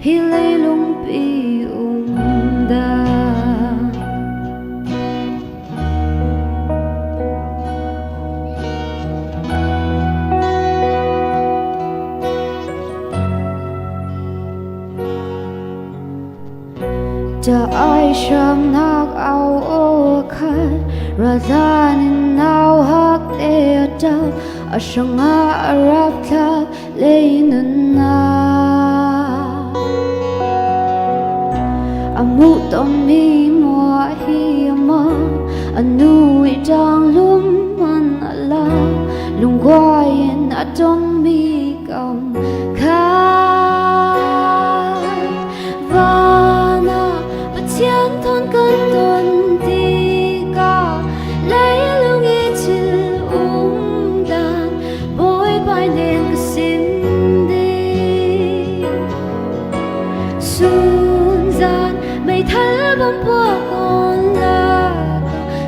hi leilung pi da cha ai sham nak au o khat radhanin nau hak te ta ashanga arab thak leinun na amu tom mi mo hi ma anu idang lum man ala lungwayen atong mi kam kha thiên thôn cơn tuần đi ca lấy lưu nghĩ chữ đàn bối bài đèn cái xin đi xuân gian mây thả bom bùa con là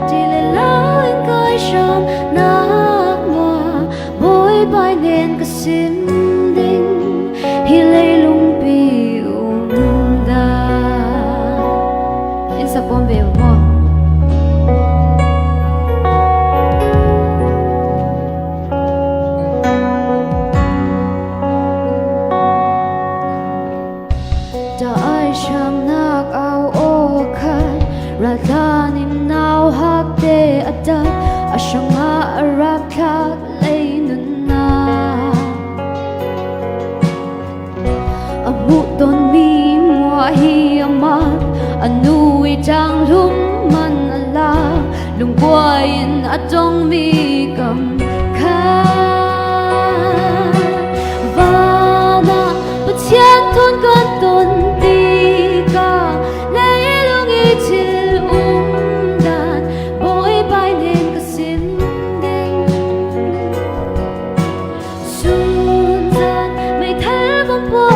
chỉ lấy lâu anh coi sớm nát mùa bối bài đèn cái xin đinh hi lấy lung pi sa pombe mo da ai sham nak au o khat radhanin nau hak te ata ashanga arab khat leinun na amu ton mi mo hi amat anui chang lum man ala lungwayin atong mi kam kha vana pathian thon kan ton ti ka lấy lung i chil dan boy bai nen ka sim ding sun dan mai thal bom po